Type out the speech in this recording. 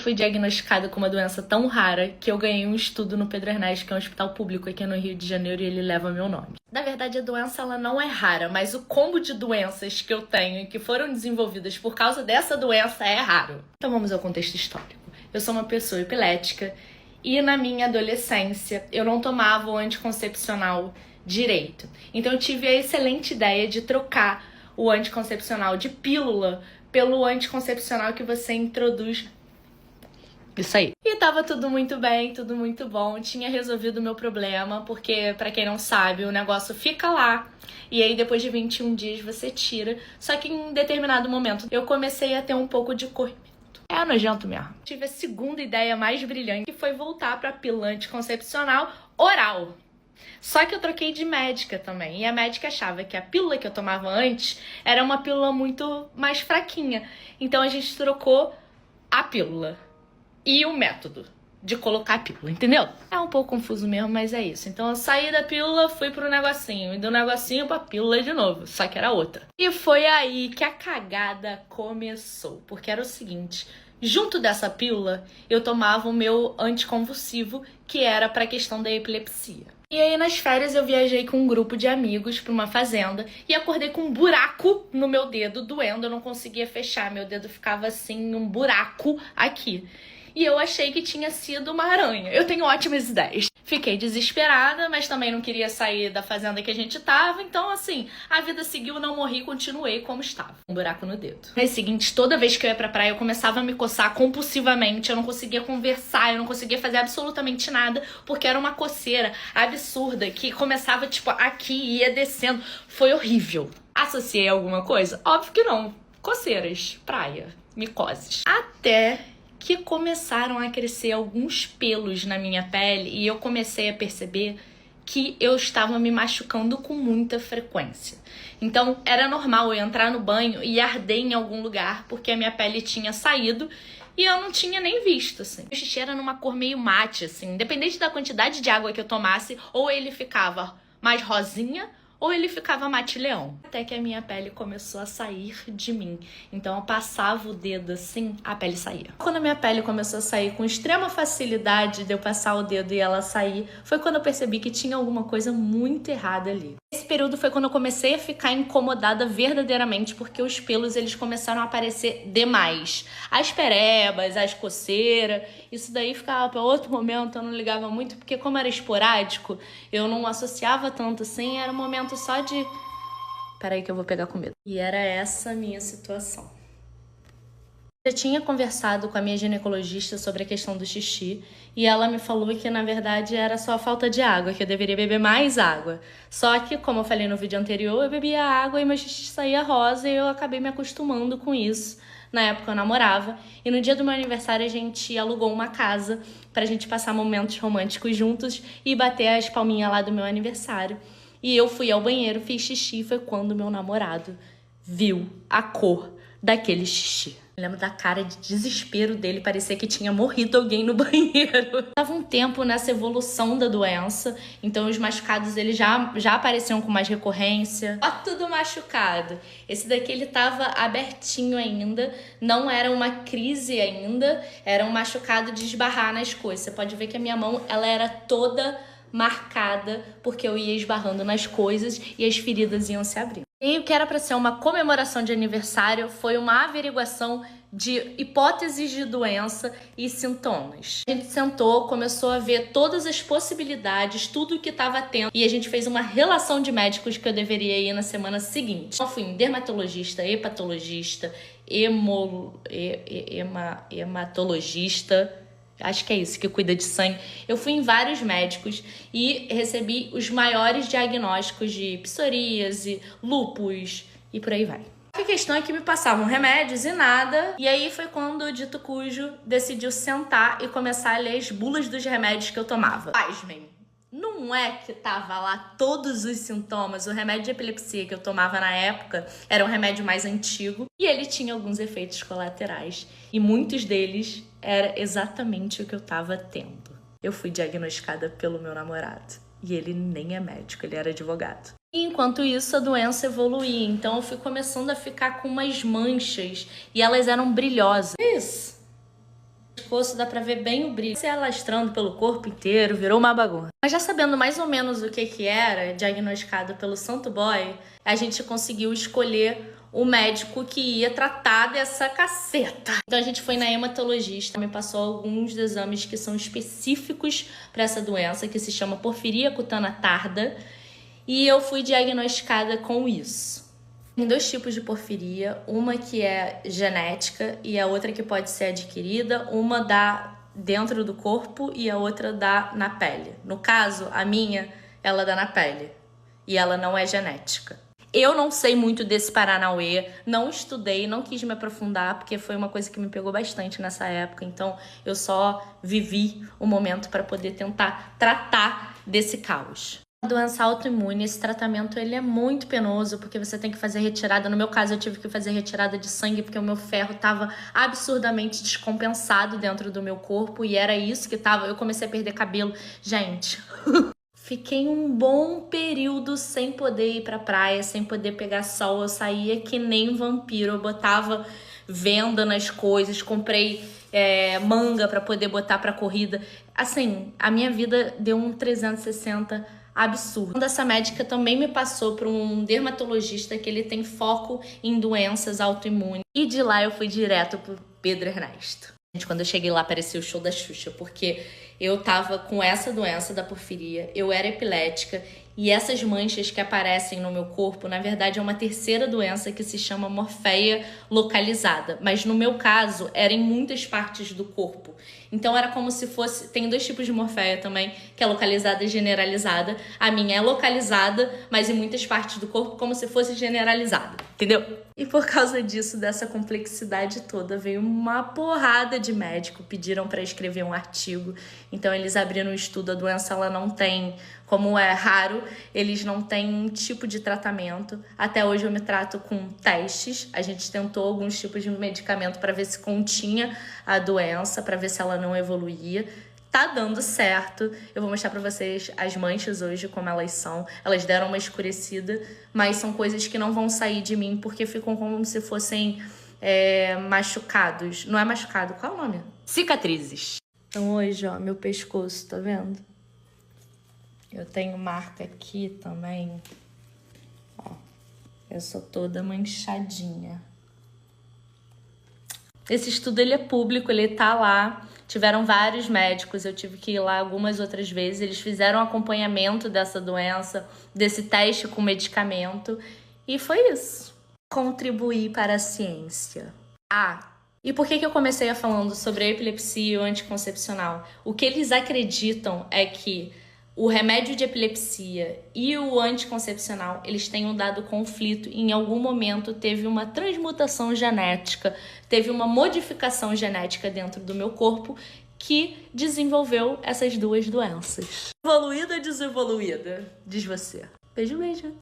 fui diagnosticada com uma doença tão rara que eu ganhei um estudo no Pedro Ernesto, que é um hospital público aqui no Rio de Janeiro, e ele leva meu nome. Na verdade, a doença ela não é rara, mas o combo de doenças que eu tenho e que foram desenvolvidas por causa dessa doença é raro. Então vamos ao contexto histórico. Eu sou uma pessoa epilética e na minha adolescência eu não tomava o anticoncepcional direito. Então eu tive a excelente ideia de trocar o anticoncepcional de pílula pelo anticoncepcional que você introduz. Isso aí. E tava tudo muito bem, tudo muito bom. Tinha resolvido o meu problema, porque, pra quem não sabe, o negócio fica lá. E aí, depois de 21 dias, você tira. Só que em determinado momento, eu comecei a ter um pouco de corrimento. É nojento mesmo. Tive a segunda ideia mais brilhante, que foi voltar pra pílula anticoncepcional oral. Só que eu troquei de médica também. E a médica achava que a pílula que eu tomava antes era uma pílula muito mais fraquinha. Então a gente trocou a pílula e o método de colocar a pílula, entendeu? É um pouco confuso mesmo, mas é isso. Então eu saí da pílula, fui pro negocinho, e do negocinho pra pílula de novo, só que era outra. E foi aí que a cagada começou, porque era o seguinte: junto dessa pílula, eu tomava o meu anticonvulsivo, que era pra questão da epilepsia. E aí nas férias eu viajei com um grupo de amigos pra uma fazenda e acordei com um buraco no meu dedo, doendo, eu não conseguia fechar, meu dedo ficava assim, um buraco aqui. E eu achei que tinha sido uma aranha. Eu tenho ótimas ideias. Fiquei desesperada, mas também não queria sair da fazenda que a gente tava. Então, assim, a vida seguiu, não morri, continuei como estava. Um buraco no dedo. No mês seguinte, toda vez que eu ia pra praia, eu começava a me coçar compulsivamente. Eu não conseguia conversar, eu não conseguia fazer absolutamente nada, porque era uma coceira absurda que começava, tipo, aqui e ia descendo. Foi horrível. Associei alguma coisa? Óbvio que não. Coceiras, praia, micoses. Até que começaram a crescer alguns pelos na minha pele e eu comecei a perceber que eu estava me machucando com muita frequência. Então era normal eu entrar no banho e arder em algum lugar porque a minha pele tinha saído e eu não tinha nem visto, assim. O xixi era numa cor meio mate, assim, independente da quantidade de água que eu tomasse, ou ele ficava mais rosinha ou ele ficava mate-leão. Até que a minha pele começou a sair de mim. Então eu passava o dedo assim, a pele saía. Quando a minha pele começou a sair com extrema facilidade de eu passar o dedo e ela sair, foi quando eu percebi que tinha alguma coisa muito errada ali. Esse período foi quando eu comecei a ficar incomodada verdadeiramente, porque os pelos eles começaram a aparecer demais. As perebas, as coceiras, isso daí ficava para outro momento, eu não ligava muito, porque como era esporádico, eu não associava tanto assim, era um momento só de... Peraí que eu vou pegar comida. E era essa a minha situação. Eu tinha conversado com a minha ginecologista sobre a questão do xixi e ela me falou que na verdade era só a falta de água, que eu deveria beber mais água. Só que, como eu falei no vídeo anterior, eu bebia água e meu xixi saía rosa e eu acabei me acostumando com isso. Na época eu namorava e no dia do meu aniversário a gente alugou uma casa pra gente passar momentos românticos juntos e bater as palminhas lá do meu aniversário. E eu fui ao banheiro, fiz xixi, foi quando meu namorado viu a cor daquele xixi. Eu lembro da cara de desespero dele, parecia que tinha morrido alguém no banheiro. Tava um tempo nessa evolução da doença, então os machucados eles já apareciam com mais recorrência. Ó, tudo machucado. Esse daqui ele tava abertinho ainda, não era uma crise ainda, era um machucado de esbarrar nas coisas. Você pode ver que a minha mão, ela era toda marcada porque eu ia esbarrando nas coisas e as feridas iam se abrindo. E o que era para ser uma comemoração de aniversário foi uma averiguação de hipóteses de doença e sintomas. A gente sentou, começou a ver todas as possibilidades, tudo o que estava tendo, e a gente fez uma relação de médicos que eu deveria ir na semana seguinte. Eu fui em dermatologista, hepatologista, hematologista, acho que é isso, que cuida de sangue. Eu fui em vários médicos e recebi os maiores diagnósticos de psoríase, lúpus e por aí vai. A questão é que me passavam remédios e nada. E aí foi quando o dito cujo decidiu sentar e começar a ler as bulas dos remédios que eu tomava. Pasmem, não é que tava lá todos os sintomas. O remédio de epilepsia que eu tomava na época era um remédio mais antigo e ele tinha alguns efeitos colaterais. E muitos deles era exatamente o que eu tava tendo. Eu fui diagnosticada pelo meu namorado e ele nem é médico, ele era advogado. E enquanto isso a doença evoluía, então eu fui começando a ficar com umas manchas e elas eram brilhosas. Isso. pescoço dá pra ver bem o brilho se alastrando pelo corpo inteiro, virou uma bagunça. Mas já sabendo mais ou menos o que era, diagnosticado pelo Santo Boy, a gente conseguiu escolher o médico que ia tratar dessa caceta. Então a gente foi na hematologista, me passou alguns exames que são específicos para essa doença, que se chama porfiria cutânea tarda, e eu fui diagnosticada com isso. Tem 2 tipos de porfiria, uma que é genética e a outra que pode ser adquirida, uma dá dentro do corpo e a outra dá na pele. No caso, a minha, ela dá na pele e ela não é genética. Eu não sei muito desse Paranauê, não estudei, não quis me aprofundar, porque foi uma coisa que me pegou bastante nessa época, então eu só vivi o momento para poder tentar tratar desse caos. A doença autoimune, esse tratamento ele é muito penoso, porque você tem que fazer retirada. No meu caso, eu tive que fazer retirada de sangue, porque o meu ferro estava absurdamente descompensado dentro do meu corpo, e era isso que tava. Eu comecei a perder cabelo. Gente, fiquei um bom período sem poder ir pra praia, sem poder pegar sol. Eu saía que nem vampiro, eu botava venda nas coisas, comprei manga pra poder botar pra corrida. Assim, a minha vida deu um 360 absurdo. Essa médica também me passou para um dermatologista que ele tem foco em doenças autoimunes. E de lá eu fui direto pro Pedro Ernesto. Quando eu cheguei lá, parecia o show da Xuxa, porque eu tava com essa doença da porfiria, eu era epilética, e essas manchas que aparecem no meu corpo, na verdade, é uma terceira doença que se chama morfeia localizada. Mas no meu caso, era em muitas partes do corpo. Então era como se fosse... Tem 2 tipos de morfeia também, que é localizada e generalizada. A minha é localizada, mas em muitas partes do corpo, como se fosse generalizada. Entendeu? E por causa disso, dessa complexidade toda, veio uma porrada de médico, pediram para escrever um artigo. Então eles abriram um estudo, a doença ela não tem, como é raro, eles não têm um tipo de tratamento. Até hoje eu me trato com testes. A gente tentou alguns tipos de medicamento para ver se continha a doença, para ver se ela não evoluía. Tá dando certo. Eu vou mostrar pra vocês as manchas hoje, como elas são. Elas deram uma escurecida, mas são coisas que não vão sair de mim, porque ficam como se fossem machucados. Não é machucado, qual é o nome? Cicatrizes. Então hoje, ó, meu pescoço, tá vendo? Eu tenho marca aqui também. Ó, eu sou toda manchadinha. Esse estudo ele é público, ele tá lá. Tiveram vários médicos, eu tive que ir lá algumas outras vezes. Eles fizeram acompanhamento dessa doença, desse teste com medicamento. E foi isso. Contribuir para a ciência. E por que eu comecei falando sobre a epilepsia e o anticoncepcional? O que eles acreditam é que o remédio de epilepsia e o anticoncepcional, eles têm dado conflito e em algum momento teve uma transmutação genética, teve uma modificação genética dentro do meu corpo que desenvolveu essas 2 doenças. Evoluída ou desevoluída? Diz você. Beijo, beijo.